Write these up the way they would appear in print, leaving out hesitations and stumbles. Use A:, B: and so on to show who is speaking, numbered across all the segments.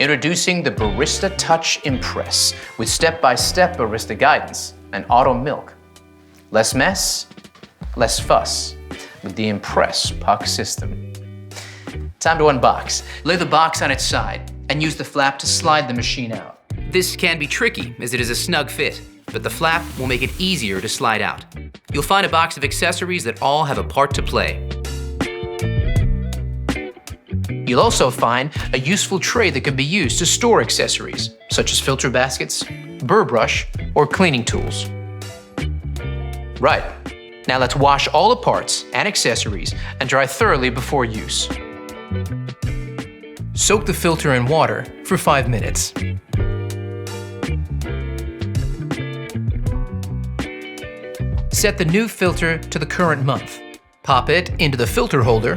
A: Introducing the Barista Touch Impress with step-by-step barista guidance and auto milk. Less mess, less fuss with the Impress puck system. Time to unbox. Lay the box on its side and use the flap to slide the machine out.
B: This can be tricky as it is a snug fit, but the flap will make it easier to slide out. You'll find a box of accessories that all have a part to play.
A: You'll also find a useful tray that can be used to store accessories, such as filter baskets, burr brush, or cleaning tools. Right, now let's wash all the parts and accessories and dry thoroughly before use. Soak the filter in water for 5 minutes. Set the new filter to the current month. Pop it into the filter holder.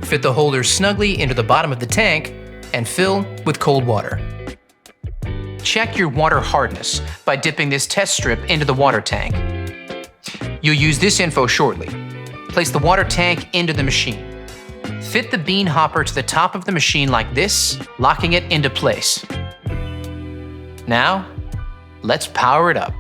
A: Fit the holder snugly into the bottom of the tank and fill with cold water. Check your water hardness by dipping this test strip into the water tank. You'll use this info shortly. Place the water tank into the machine. Fit the bean hopper to the top of the machine like this, locking it into place. Now, let's power it up.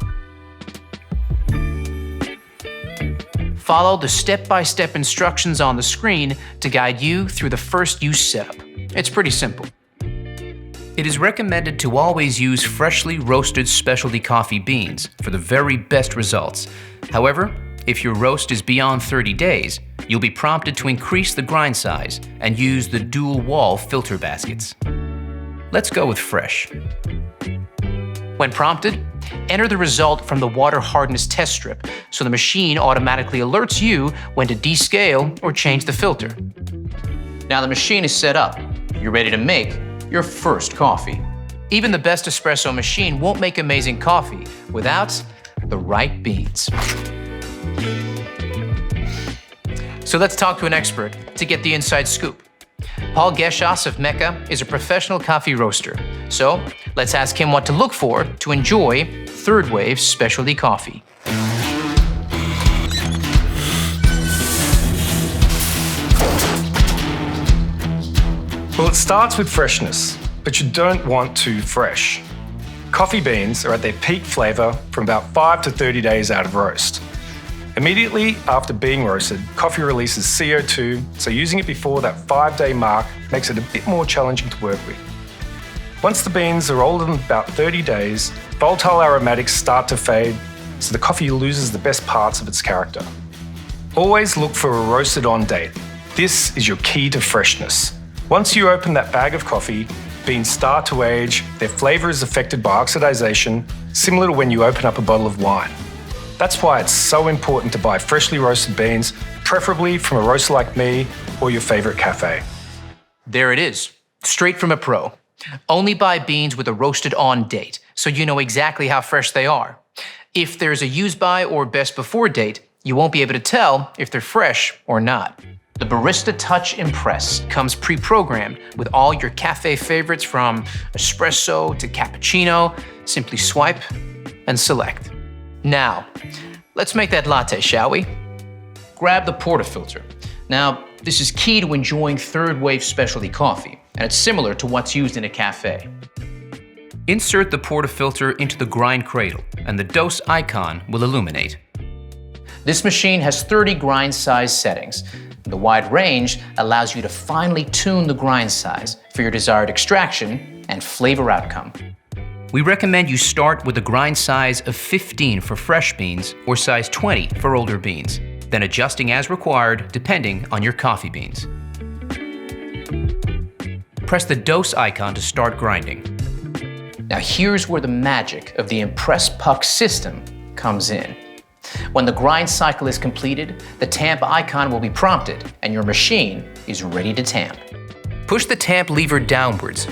A: Follow the step-by-step instructions on the screen to guide you through the first use setup. It's pretty simple. It is recommended to always use freshly roasted specialty coffee beans for the very best results. However, if your roast is beyond 30 days, you'll be prompted to increase the grind size and use the dual wall filter baskets. Let's go with fresh. When prompted, enter the result from the water hardness test strip so the machine automatically alerts you when to descale or change the filter. Now the machine is set up. You're ready to make your first coffee. Even the best espresso machine won't make amazing coffee without the right beans. So let's talk to an expert to get the inside scoop. Paul Geschas of Mecca is a professional coffee roaster. So let's ask him what to look for to enjoy third wave specialty coffee.
C: Well, it starts with freshness, but you don't want too fresh. Coffee beans are at their peak flavour from about 5 to 30 days out of roast. Immediately after being roasted, coffee releases CO2, so using it before that 5-day mark makes it a bit more challenging to work with. Once the beans are older than about 30 days, volatile aromatics start to fade, so the coffee loses the best parts of its character. Always look for a roasted on date. This is your key to freshness. Once you open that bag of coffee, beans start to age, their flavour is affected by oxidation, similar to when you open up a bottle of wine. That's why it's so important to buy freshly roasted beans, preferably from a roaster like me or your favourite cafe.
A: There it is, straight from a pro. Only buy beans with a roasted on date, so you know exactly how fresh they are. If there's a use by or best before date, you won't be able to tell if they're fresh or not. The Barista Touch Impress comes pre-programmed with all your cafe favorites from espresso to cappuccino. Simply swipe and select. Now, let's make that latte, shall we? Grab the portafilter. Now, this is key to enjoying third wave specialty coffee, and it's similar to what's used in a cafe.
B: Insert the portafilter into the grind cradle, and the dose icon will illuminate.
A: This machine has 30 grind size settings. The wide range allows you to finely tune the grind size for your desired extraction and flavor outcome.
B: We recommend you start with a grind size of 15 for fresh beans or size 20 for older beans, then adjusting as required depending on your coffee beans. Press the dose icon to start grinding.
A: Now here's where the magic of the Impress puck system comes in. When the grind cycle is completed, the tamp icon will be prompted and your machine is ready to tamp.
B: Push the tamp lever downwards.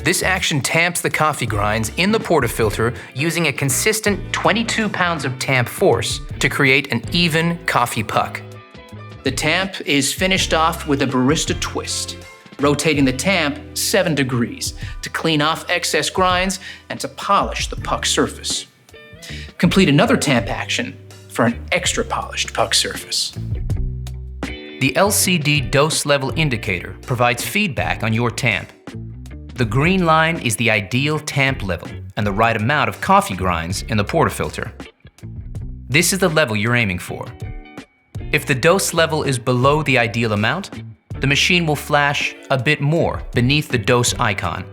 B: This action tamps the coffee grinds in the portafilter using a consistent 22 pounds of tamp force to create an even coffee puck.
A: The tamp is finished off with a barista twist, rotating the tamp 7 degrees to clean off excess grinds and to polish the puck surface. Complete another tamp action for an extra polished puck surface.
B: The LCD dose level indicator provides feedback on your tamp. The green line is the ideal tamp level and the right amount of coffee grinds in the portafilter. This is the level you're aiming for. If the dose level is below the ideal amount, the machine will flash a bit more beneath the dose icon.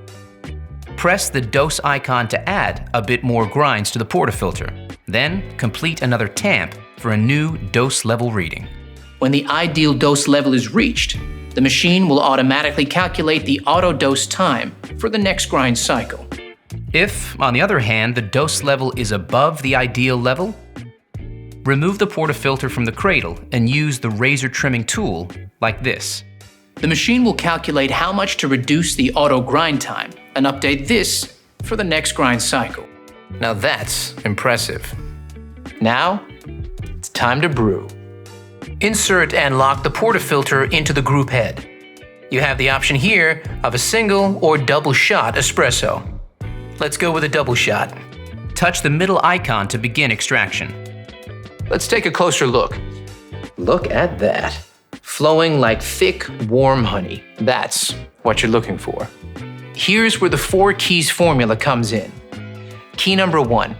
B: Press the dose icon to add a bit more grinds to the portafilter. Then complete another tamp for a new dose level reading.
A: When the ideal dose level is reached, the machine will automatically calculate the auto dose time for the next grind cycle.
B: If, on the other hand, the dose level is above the ideal level, remove the portafilter from the cradle and use the razor trimming tool like this.
A: The machine will calculate how much to reduce the auto grind time and update this for the next grind cycle.
B: Now that's impressive.
A: Now, it's time to brew.
B: Insert and lock the portafilter into the group head. You have the option here of a single or double shot espresso. Let's go with a double shot. Touch the middle icon to begin extraction.
A: Let's take a closer look. Look at that. Flowing like thick, warm honey. That's what you're looking for. Here's where the 4 keys formula comes in. Key number 1,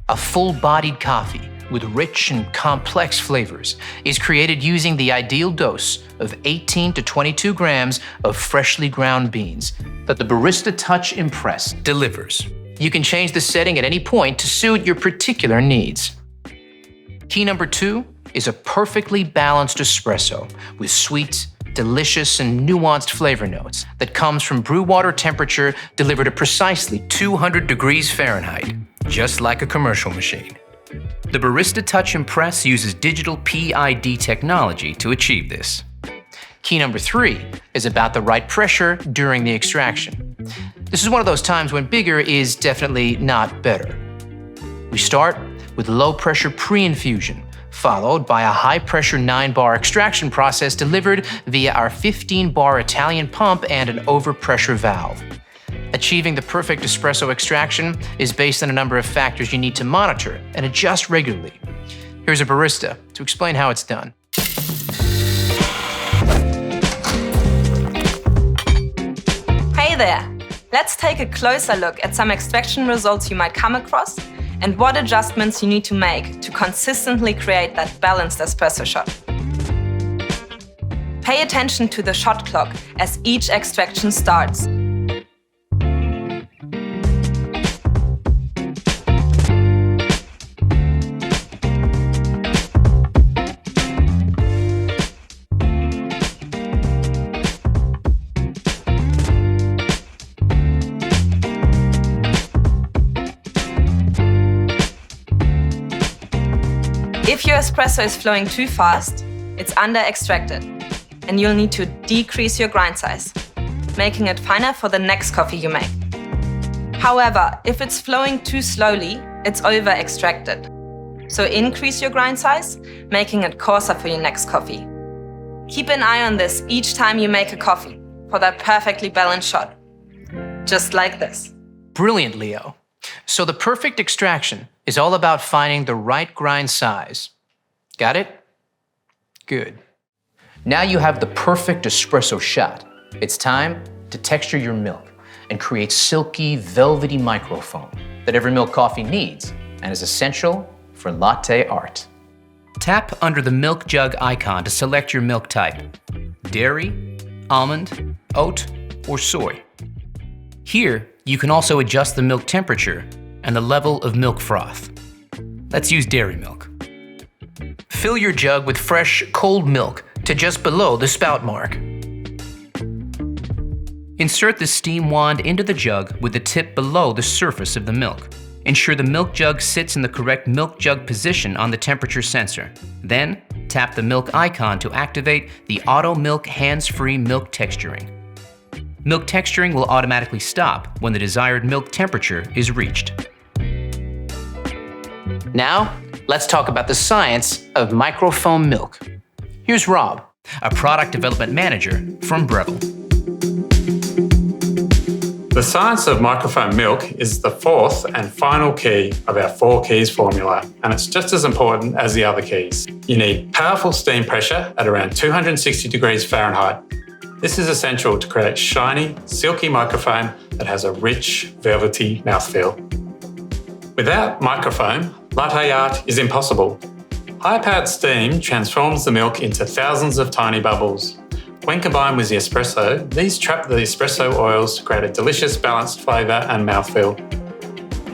A: a full-bodied coffee with rich and complex flavors is created using the ideal dose of 18 to 22 grams of freshly ground beans that the Barista Touch Impress delivers. You can change the setting at any point to suit your particular needs. Key number 2 is a perfectly balanced espresso with sweet, delicious, and nuanced flavor notes that comes from brew water temperature delivered at precisely
B: 200 degrees Fahrenheit, just like a commercial machine. The Barista Touch Impress uses digital PID technology to achieve this.
A: Key number 3 is about the right pressure during the extraction. This is one of those times when bigger is definitely not better. We start with low-pressure pre-infusion, followed by a high-pressure 9-bar extraction process delivered via our 15-bar Italian pump and an overpressure valve. Achieving the perfect espresso extraction is based on a number of factors you need to monitor and adjust regularly. Here's a barista to explain how it's done.
D: Hey there! Let's take a closer look at some extraction results you might come across and what adjustments you need to make to consistently create that balanced espresso shot. Pay attention to the shot clock as each extraction starts. If your espresso is flowing too fast, it's under-extracted, and you'll need to decrease your grind size, making it finer for the next coffee you make. However, if it's flowing too slowly, it's over-extracted. So increase your grind size, making it coarser for your next coffee. Keep an eye on this each time you make a coffee for that perfectly balanced shot. Just like this.
A: Brilliant, Leo. So the perfect extraction is all about finding the right grind size. Got it? Good. Now you have the perfect espresso shot. It's time to texture your milk and create silky, velvety microfoam that every milk coffee needs and is essential for latte art.
B: Tap under the milk jug icon to select your milk type: dairy, almond, oat, or soy. Here, you can also adjust the milk temperature and the level of milk froth. Let's use dairy milk. Fill your jug with fresh, cold milk to just below the spout mark. Insert the steam wand into the jug with the tip below the surface of the milk. Ensure the milk jug sits in the correct milk jug position on the temperature sensor. Then, tap the milk icon to activate the Auto Milk Hands-Free Milk Texturing. Milk texturing will automatically stop when the desired milk temperature is reached.
A: Now, let's talk about the science of microfoam milk. Here's Rob,
B: a product development manager from Breville.
E: The science of microfoam milk is the fourth and final key of our 4 keys formula, and it's just as important as the other keys. You need powerful steam pressure at around 260 degrees Fahrenheit, This is essential to create shiny, silky microfoam that has a rich, velvety mouthfeel. Without microfoam, latte art is impossible. High-powered steam transforms the milk into thousands of tiny bubbles. When combined with the espresso, these trap the espresso oils to create a delicious, balanced flavour and mouthfeel.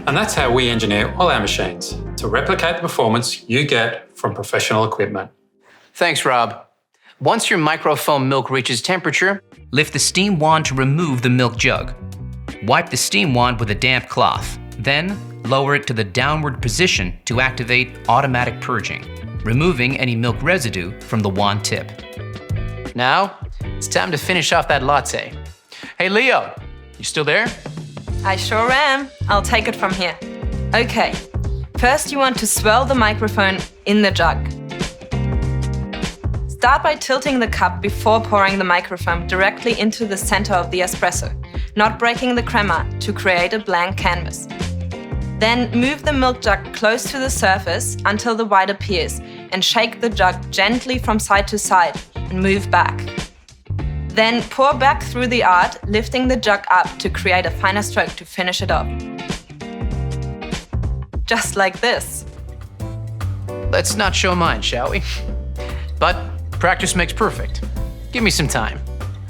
E: And that's how we engineer all our machines, to replicate the performance you get from professional equipment.
A: Thanks, Rob. Once your microfoam milk reaches temperature, lift the steam wand to remove the milk jug. Wipe the steam wand with a damp cloth. Then, lower it to the downward position to activate automatic purging, removing any milk residue from the wand tip. Now, it's time to finish off that latte. Hey, Leo, you still there?
D: I sure am. I'll take it from here. Okay, first you want to swirl the microphone in the jug. Start by tilting the cup before pouring the microfoam directly into the center of the espresso, not breaking the crema to create a blank canvas. Then move the milk jug close to the surface until the white appears and shake the jug gently from side to side and move back. Then pour back through the art, lifting the jug up to create a finer stroke to finish it off. Just like this.
A: Let's not show mine, shall we? But practice makes perfect. Give me some time.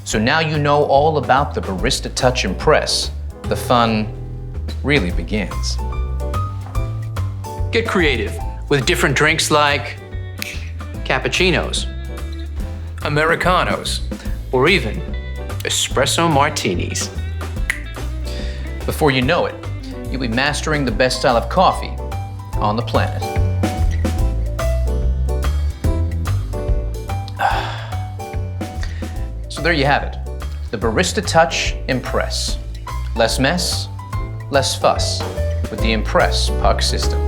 A: So now you know all about the Barista Touch Impress. The fun really begins. Get creative with different drinks like cappuccinos, Americanos, or even espresso martinis. Before you know it, you'll be mastering the best style of coffee on the planet. So there you have it, the Barista Touch Impress. Less mess, less fuss with the Impress puck system.